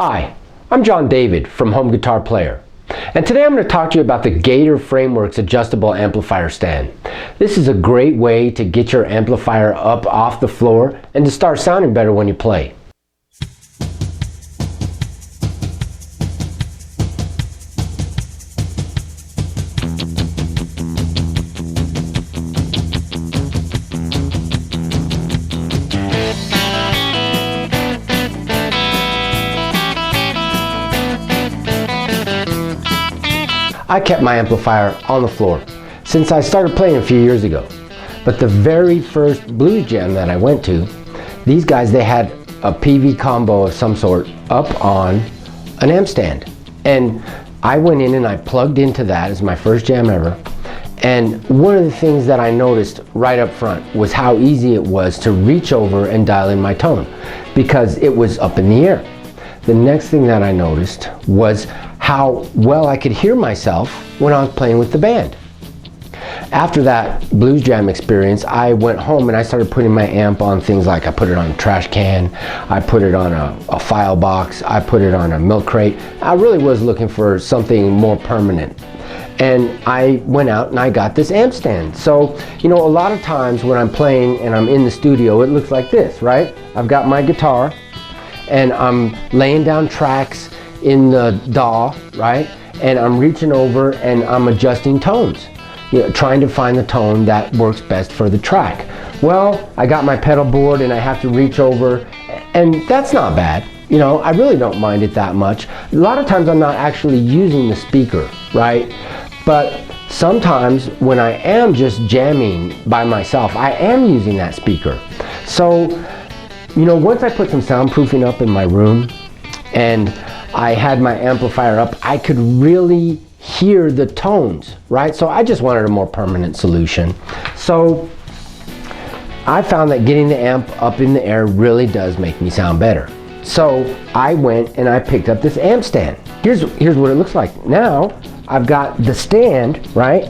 Hi, I'm John David from Home Guitar Player, and today I'm going to talk to you about the Gator Frameworks Adjustable Amplifier Stand. This is a great way to get your amplifier up off the floor and to start sounding better when you play. I kept my amplifier on the floor since I started playing a few years ago. But the very first blues jam that I went to, these guys, they had a PV combo of some sort up on an amp stand. And I went in and I plugged into that as my first jam ever. And one of the things that I noticed right up front was how easy it was to reach over and dial in my tone because it was up in the air. The next thing that I noticed was how well I could hear myself when I was playing with the band. After that blues jam experience, I went home and I started putting my amp on things like I put it on a trash can, I put it on a file box, I put it on a milk crate. I really was looking for something more permanent. And I went out and I got this amp stand. So, you know, a lot of times when I'm playing and I'm in the studio, it looks like this, right? I've got my guitar and I'm laying down tracks in the DAW, right? And I'm reaching over and I'm adjusting tones, you know, trying to find the tone that works best for the track. Well, I got my pedal board and I have to reach over, and that's not bad. You know, I really don't mind it that much. A lot of times I'm not actually using the speaker, right? But sometimes when I am just jamming by myself, I am using that speaker. So, you know, once I put some soundproofing up in my room and I had my amplifier up, I could really hear the tones, right? So I just wanted a more permanent solution. So I found that getting the amp up in the air really does make me sound better. So I went and I picked up this amp stand. Here's what it looks like. Now I've got the stand, right?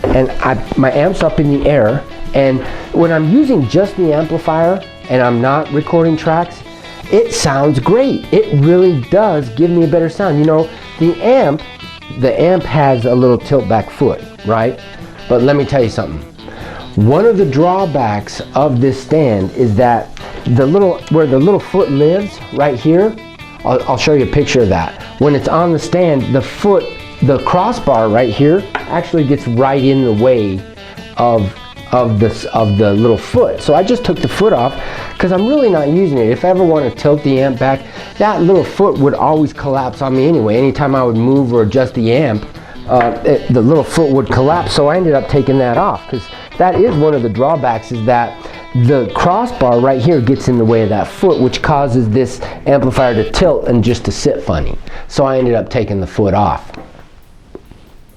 And my amp's up in the air, and when I'm using just the amplifier and I'm not recording tracks, it sounds great. It really does give me a better sound. You know, the amp has a little tilt back foot, right? But let me tell you something. One of the drawbacks of this stand is that where the little foot lives, right here, I'll show you a picture of that. When it's on the stand, the crossbar right here actually gets right in the way of the little foot. So I just took the foot off because I'm really not using it. If I ever want to tilt the amp back, that little foot would always collapse on me anyway. Anytime I would move or adjust the amp, the little foot would collapse. So I ended up taking that off because that is one of the drawbacks, is that the crossbar right here gets in the way of that foot, which causes this amplifier to tilt and just to sit funny. So I ended up taking the foot off.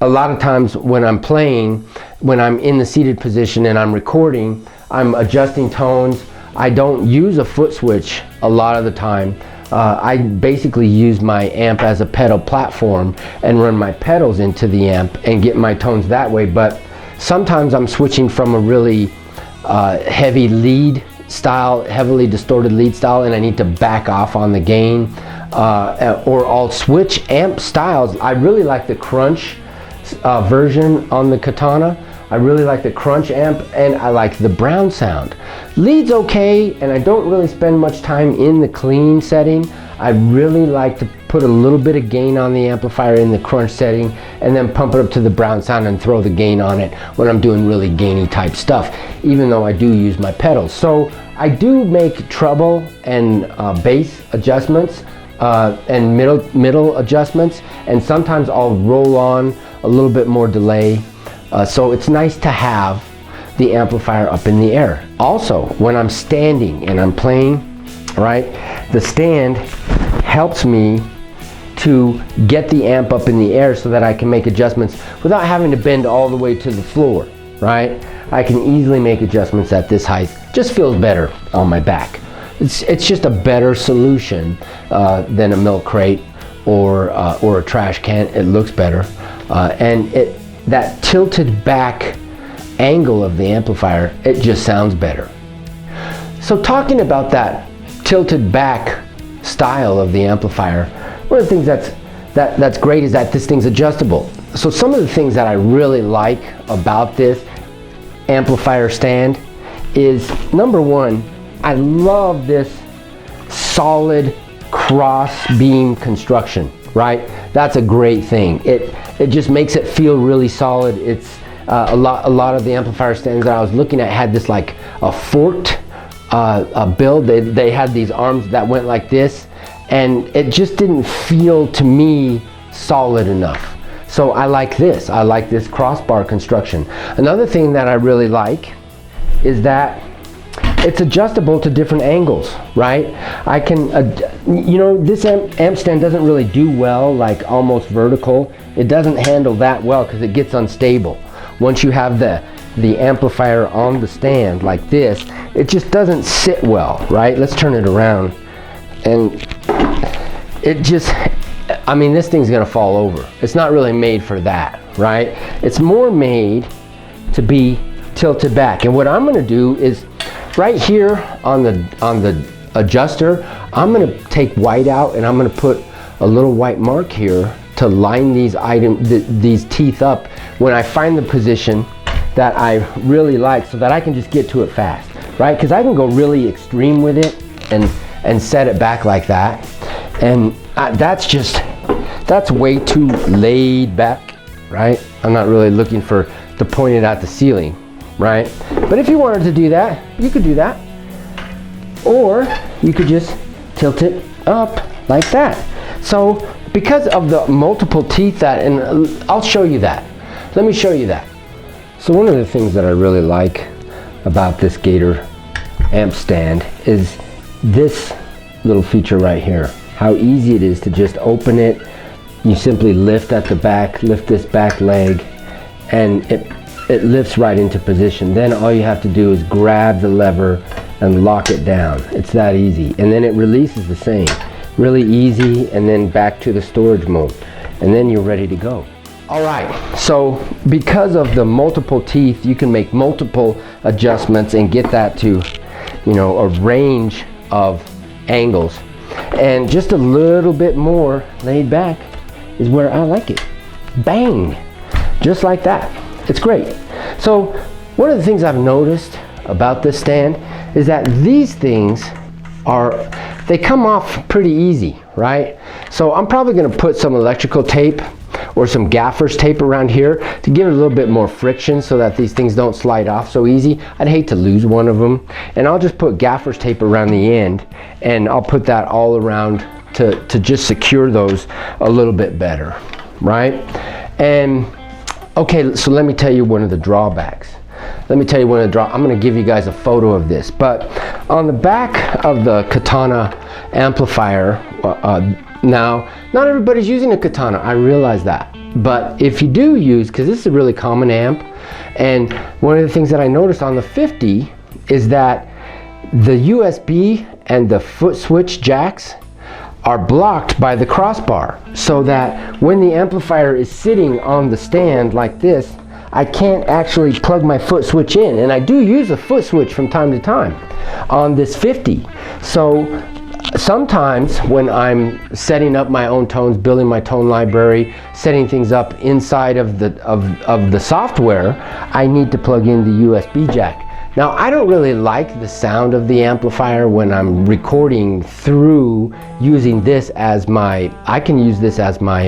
A lot of times when I'm playing, when I'm in the seated position and I'm recording, I'm adjusting tones. I don't use a foot switch a lot of the time. I basically use my amp as a pedal platform and run my pedals into the amp and get my tones that way. But sometimes I'm switching from a really heavy lead style, heavily distorted lead style, and I need to back off on the gain. Or I'll switch amp styles. I really like the crunch version on the Katana. I really like the crunch amp, and I like the brown sound. Lead's okay, and I don't really spend much time in the clean setting. I really like to put a little bit of gain on the amplifier in the crunch setting and then pump it up to the brown sound and throw the gain on it when I'm doing really gainy type stuff, even though I do use my pedals. So I do make treble and bass adjustments and middle adjustments, and sometimes I'll roll on a little bit more delay. So it's nice to have the amplifier up in the air. Also, when I'm standing and I'm playing, right, the stand helps me to get the amp up in the air so that I can make adjustments without having to bend all the way to the floor, right? I can easily make adjustments at this height. Just feels better on my back. It's just a better solution than a milk crate or a trash can. It looks better, and that tilted back angle of the amplifier, it just sounds better. So talking about that tilted back style of the amplifier, one of the things that's great is that this thing's adjustable. So some of the things that I really like about this amplifier stand is, number one, I love this solid cross beam construction, right? That's a great thing. It just makes it feel really solid. It's a lot of the amplifier stands that I was looking at had this like a forked build. They had these arms that went like this, and it just didn't feel to me solid enough. So I like this. I like this crossbar construction. Another thing that I really like is that it's adjustable to different angles, right? I can, you know, this amp stand doesn't really do well like almost vertical. It doesn't handle that well because it gets unstable. Once you have the amplifier on the stand like this, it just doesn't sit well, right? Let's turn it around. And it just, I mean, this thing's gonna fall over. It's not really made for that, right? It's more made to be tilted back. And what I'm gonna do is, right here on the adjuster, I'm gonna take white out and I'm gonna put a little white mark here to line these teeth up when I find the position that I really like, so that I can just get to it fast, right? Because I can go really extreme with it and set it back like that. And that's way too laid back, right? I'm not really looking to point it at the ceiling, right? But if you wanted to do that, you could do that. Or you could just tilt it up like that. So because of the multiple teeth and I'll show you that. Let me show you that. So one of the things that I really like about this Gator amp stand is this little feature right here. How easy it is to just open it. You simply lift at the back, lift this back leg, and it lifts right into position. Then all you have to do is grab the lever and lock it down. It's that easy. And then it releases the same. Really easy, and then back to the storage mode. And then you're ready to go. All right, so because of the multiple teeth, you can make multiple adjustments and get that to, you know, a range of angles. And just a little bit more laid back is where I like it. Bang, just like that. It's great. So one of the things I've noticed about this stand is that these things they come off pretty easy, right? So I'm probably gonna put some electrical tape or some gaffer's tape around here to give it a little bit more friction so that these things don't slide off so easy. I'd hate to lose one of them. And I'll just put gaffer's tape around the end, and I'll put that all around to just secure those a little bit better, right? And okay, so let me tell you one of the drawbacks. I'm gonna give you guys a photo of this, but on the back of the Katana amplifier, now, not everybody's using a Katana, I realize that. But if you do use, because this is a really common amp, and one of the things that I noticed on the 50 is that the USB and the foot switch jacks are blocked by the crossbar, so that when the amplifier is sitting on the stand like this, I can't actually plug my foot switch in. And I do use a foot switch from time to time on this 50. So sometimes when I'm setting up my own tones, building my tone library, setting things up inside of the software, I need to plug in the USB jack. Now, I don't really like the sound of the amplifier when I'm recording through using this as I can use this as my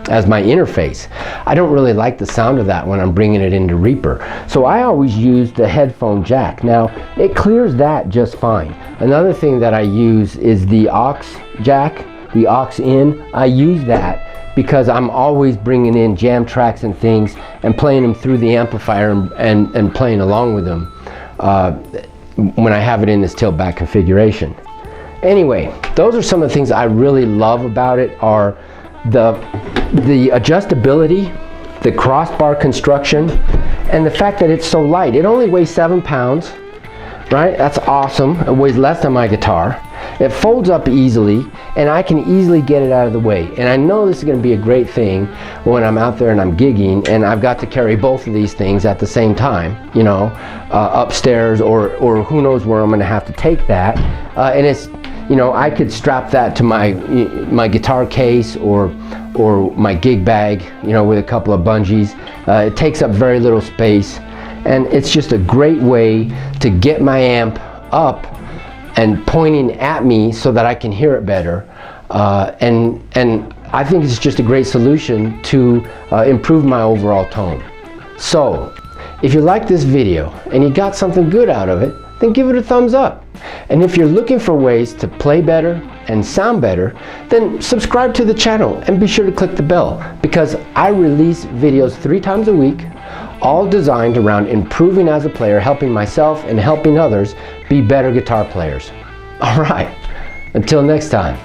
interface. I don't really like the sound of that when I'm bringing it into Reaper. So I always use the headphone jack. Now, it clears that just fine. Another thing that I use is the aux jack, the aux in. I use that because I'm always bringing in jam tracks and things and playing them through the amplifier and playing along with them when I have it in this tilt back configuration. Anyway, those are some of the things I really love about it, are the adjustability, the crossbar construction, and the fact that it's so light. It only weighs 7 pounds, right? That's awesome. It weighs less than my guitar. It folds up easily, and I can easily get it out of the way. And I know this is going to be a great thing when I'm out there and I'm gigging and I've got to carry both of these things at the same time, you know, upstairs or who knows where I'm going to have to take that. And You know, I could strap that to my guitar case or my gig bag, you know, with a couple of bungees. It takes up very little space, and it's just a great way to get my amp up and pointing at me so that I can hear it better. And I think it's just a great solution to improve my overall tone. So, if you like this video and you got something good out of it, then give it a thumbs up. And if you're looking for ways to play better and sound better, then subscribe to the channel and be sure to click the bell, because I release videos 3 times a week, all designed around improving as a player, helping myself and helping others be better guitar players. All right, until next time.